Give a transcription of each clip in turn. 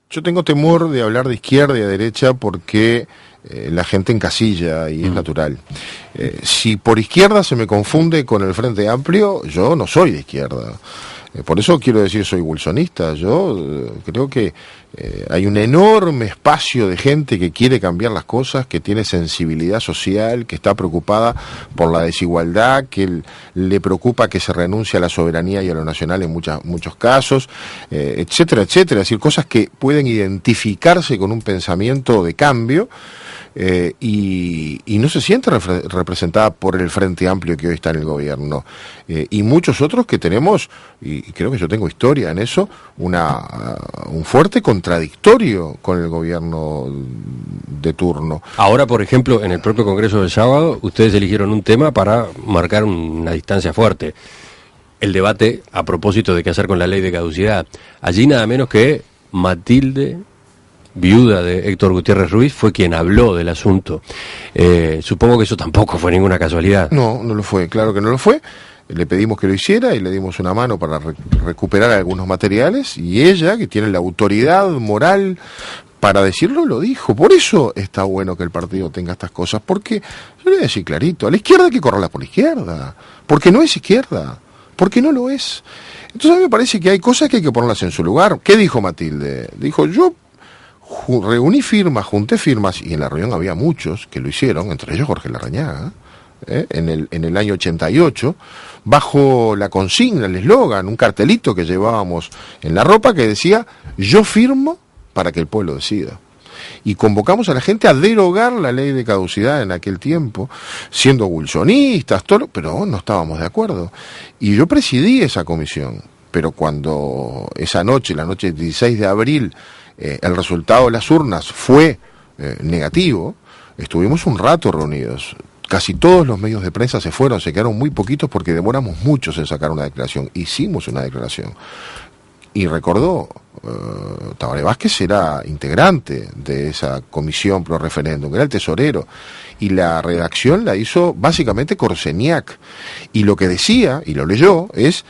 Yo tengo temor de hablar de izquierda y de derecha porque la gente encasilla y es natural. Si por izquierda se me confunde con el Frente Amplio, yo no soy de izquierda. Por eso quiero decir soy wilsonista. Yo creo que hay un enorme espacio de gente que quiere cambiar las cosas, que tiene sensibilidad social, que está preocupada por la desigualdad, que le preocupa que se renuncie a la soberanía y a lo nacional en muchos casos, etcétera, etcétera. Es decir, cosas que pueden identificarse con un pensamiento de cambio. Y no se siente representada por el Frente Amplio que hoy está en el gobierno, y muchos otros que tenemos, y creo que yo tengo historia en eso, un fuerte contradictorio con el gobierno de turno. Ahora, por ejemplo, en el propio Congreso del sábado, ustedes eligieron un tema para marcar una distancia fuerte: el debate a propósito de qué hacer con la ley de caducidad. Allí nada menos que Matilde, viuda de Héctor Gutiérrez Ruiz, fue quien habló del asunto. Supongo que eso tampoco fue ninguna casualidad. No lo fue, claro que no lo fue. Le pedimos que lo hiciera y le dimos una mano para recuperar algunos materiales, y ella, que tiene la autoridad moral para decirlo, lo dijo. Por eso está bueno que el partido tenga estas cosas, porque, yo le voy a decir clarito, a la izquierda hay que correrla por la izquierda, porque no es izquierda, porque no lo es. Entonces a mí me parece que hay cosas que hay que ponerlas en su lugar. ¿Qué dijo Matilde? Dijo, yo reuní firmas, junté firmas, y en la reunión había muchos que lo hicieron, entre ellos Jorge Larrañaga, en el año 88, bajo la consigna, el eslogan, un cartelito que llevábamos en la ropa que decía: yo firmo para que el pueblo decida. Y convocamos a la gente a derogar la ley de caducidad en aquel tiempo, siendo wilsonistas, todo, pero no estábamos de acuerdo. Y yo presidí esa comisión, pero cuando esa noche, la noche del 16 de abril, el resultado de las urnas fue negativo, estuvimos un rato reunidos. Casi todos los medios de prensa se fueron, se quedaron muy poquitos porque demoramos muchos en sacar una declaración. Hicimos una declaración. Y recordó, Tabaré Vázquez era integrante de esa comisión pro referéndum, era el tesorero. Y la redacción la hizo básicamente Corseñac. Y lo que decía, y lo leyó, es: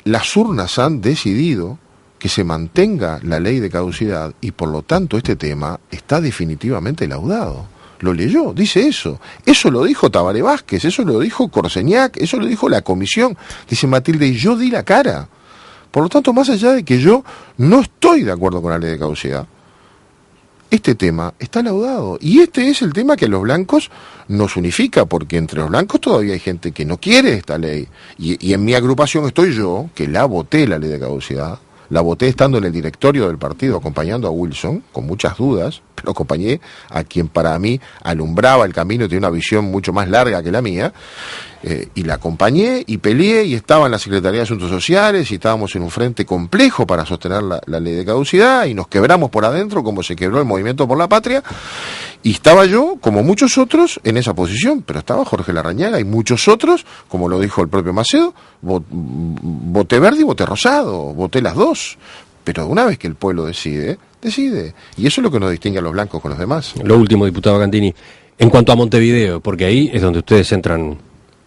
las urnas han decidido que se mantenga la ley de caducidad y por lo tanto este tema está definitivamente laudado. Lo leyó, dice eso. Eso lo dijo Tabaré Vázquez, eso lo dijo Corseñac, eso lo dijo la comisión. Dice Matilde, y yo di la cara. Por lo tanto, más allá de que yo no estoy de acuerdo con la ley de caducidad, este tema está laudado. Y este es el tema que a los blancos nos unifica, porque entre los blancos todavía hay gente que no quiere esta ley. Y en mi agrupación estoy yo, que la voté la ley de caducidad. La voté estando en el directorio del partido, acompañando a Wilson, con muchas dudas, pero acompañé a quien para mí alumbraba el camino y tenía una visión mucho más larga que la mía, y la acompañé y peleé, y estaba en la Secretaría de Asuntos Sociales, y estábamos en un frente complejo para sostener la ley de caducidad, y nos quebramos por adentro como se quebró el Movimiento por la Patria, y estaba yo, como muchos otros, en esa posición, pero estaba Jorge Larrañaga y muchos otros, como lo dijo el propio Macedo, voté verde y voté rosado, voté las dos, pero una vez que el pueblo decide, y eso es lo que nos distingue a los blancos con los demás. Lo último, diputado Cantini, en cuanto a Montevideo, porque ahí es donde ustedes centran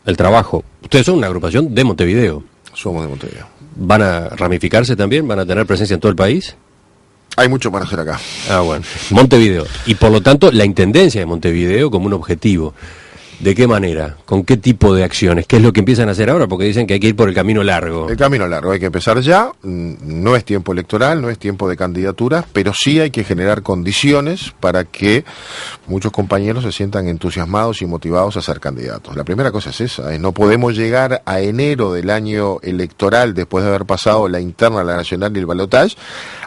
el trabajo. Ustedes son una agrupación de Montevideo. Somos de Montevideo. ¿Van a ramificarse también? ¿Van a tener presencia en todo el país? Hay mucho para hacer acá. Ah, bueno. Montevideo. Y por lo tanto, la intendencia de Montevideo como un objetivo. ¿De qué manera? ¿Con qué tipo de acciones? ¿Qué es lo que empiezan a hacer ahora? Porque dicen que hay que ir por el camino largo. El camino largo, hay que empezar ya. No es tiempo electoral, no es tiempo de candidaturas, pero sí hay que generar condiciones para que muchos compañeros se sientan entusiasmados y motivados a ser candidatos. La primera cosa es esa, no podemos llegar a enero del año electoral, después de haber pasado la interna, la nacional y el balotaje,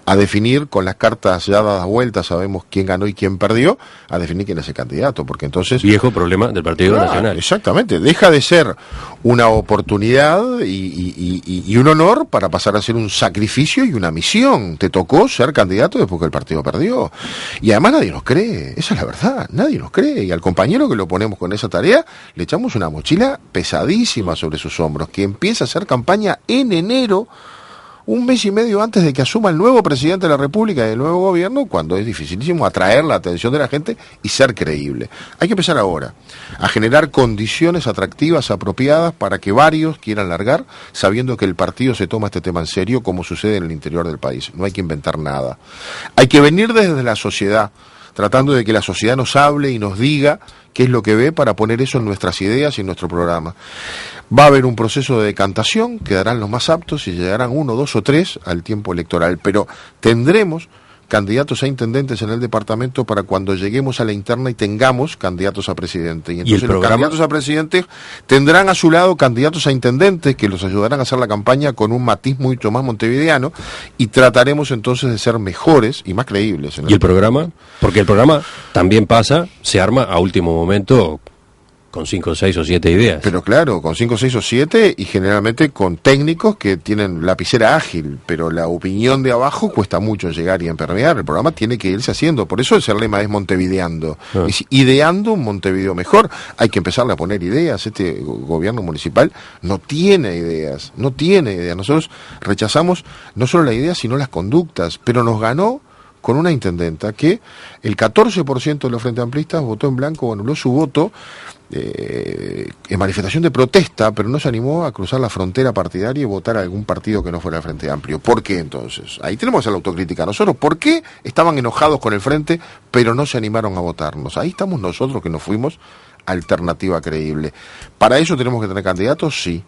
a definir con las cartas ya dadas vueltas, sabemos quién ganó y quién perdió, a definir quién es el candidato, porque entonces... Viejo problema del Partido Nacional. Exactamente, deja de ser una oportunidad y un honor para pasar a ser un sacrificio y una misión. Te tocó ser candidato después que el partido perdió. Y además nadie nos cree, esa es la verdad, nadie nos cree. Y al compañero que lo ponemos con esa tarea, le echamos una mochila pesadísima sobre sus hombros, que empieza a hacer campaña en enero, un mes y medio antes de que asuma el nuevo presidente de la República y el nuevo gobierno, cuando es dificilísimo atraer la atención de la gente y ser creíble. Hay que empezar ahora a generar condiciones atractivas, apropiadas, para que varios quieran largar, sabiendo que el partido se toma este tema en serio, como sucede en el interior del país. No hay que inventar nada. Hay que venir desde la sociedad, tratando de que la sociedad nos hable y nos diga qué es lo que ve para poner eso en nuestras ideas y en nuestro programa. Va a haber un proceso de decantación, quedarán los más aptos y llegarán 1, 2 o 3 al tiempo electoral, pero tendremos candidatos a intendentes en el departamento para cuando lleguemos a la interna y tengamos candidatos a presidente. Y entonces los candidatos a presidente tendrán a su lado candidatos a intendentes que los ayudarán a hacer la campaña con un matiz mucho más montevideano, y trataremos entonces de ser mejores y más creíbles. ¿Y el programa? Porque el programa también se arma a último momento con 5, 6 o 7 ideas. Pero claro, con 5, 6 o 7 y generalmente con técnicos que tienen lapicera ágil, pero la opinión de abajo cuesta mucho llegar y empermear. El programa tiene que irse haciendo, por eso el lema es Montevideando. Es ideando un Montevideo mejor. Hay que empezarle a poner ideas. Este gobierno municipal no tiene ideas, no tiene ideas. Nosotros rechazamos no solo la idea, sino las conductas, pero nos ganó con una intendenta que el 14% de los frente amplistas votó en blanco o anuló su voto en manifestación de protesta, pero no se animó a cruzar la frontera partidaria y votar a algún partido que no fuera el Frente Amplio. ¿Por qué entonces? Ahí tenemos la autocrítica nosotros. ¿Por qué estaban enojados con el Frente, pero no se animaron a votarnos? Ahí estamos nosotros, que nos fuimos alternativa creíble. ¿Para eso tenemos que tener candidatos? Sí.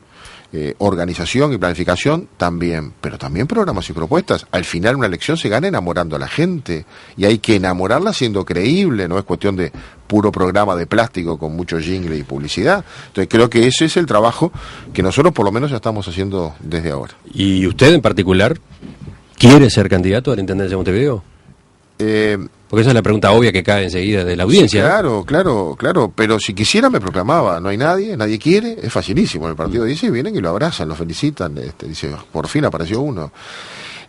Organización y planificación también, pero también programas y propuestas. Al final una elección se gana enamorando a la gente, y hay que enamorarla siendo creíble, no es cuestión de puro programa de plástico con mucho jingle y publicidad. Entonces creo que ese es el trabajo que nosotros por lo menos ya estamos haciendo desde ahora. ¿Y usted en particular quiere ser candidato a la Intendencia de Montevideo? Porque esa es la pregunta obvia que cae enseguida de la audiencia. Sí, claro, pero si quisiera me proclamaba. No hay nadie quiere, es facilísimo. El partido dice, vienen y lo abrazan, lo felicitan, dice, por fin apareció uno.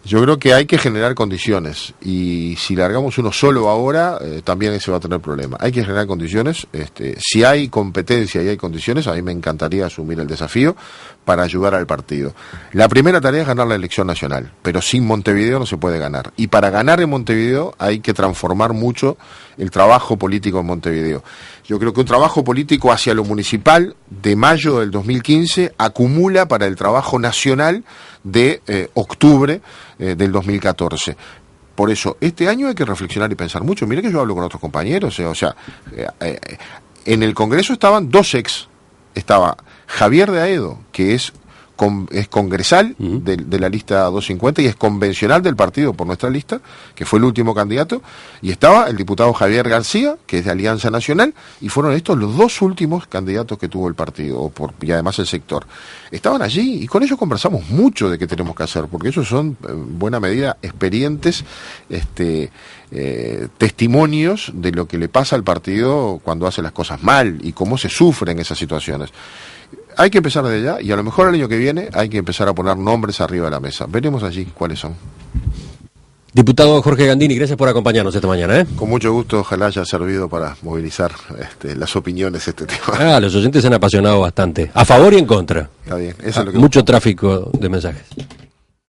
Yo creo que hay que generar condiciones, y si largamos uno solo ahora, también ese va a tener problema. Hay que generar condiciones, si hay competencia y hay condiciones, a mí me encantaría asumir el desafío para ayudar al partido. La primera tarea es ganar la elección nacional, pero sin Montevideo no se puede ganar. Y para ganar en Montevideo hay que transformar mucho el trabajo político en Montevideo. Yo creo que un trabajo político hacia lo municipal de mayo del 2015 acumula para el trabajo nacional de octubre del 2014. Por eso, este año hay que reflexionar y pensar mucho. Mire que yo hablo con otros compañeros, en el Congreso estaban dos ex. Estaba Javier de Aedo, que es congresal de la lista 250 y es convencional del partido por nuestra lista, que fue el último candidato, y estaba el diputado Javier García, que es de Alianza Nacional, y fueron estos los dos últimos candidatos que tuvo el partido, y además el sector. Estaban allí, y con ellos conversamos mucho de qué tenemos que hacer, porque ellos son, en buena medida, experientes, testimonios de lo que le pasa al partido cuando hace las cosas mal, y cómo se sufren esas situaciones. Hay que empezar desde ya, y a lo mejor el año que viene hay que empezar a poner nombres arriba de la mesa. Veremos allí cuáles son. Diputado Jorge Gandini, gracias por acompañarnos esta mañana. Con mucho gusto, ojalá haya servido para movilizar las opiniones de este tema. Los oyentes se han apasionado bastante, a favor y en contra. Está bien, eso es lo que mucho tráfico de mensajes.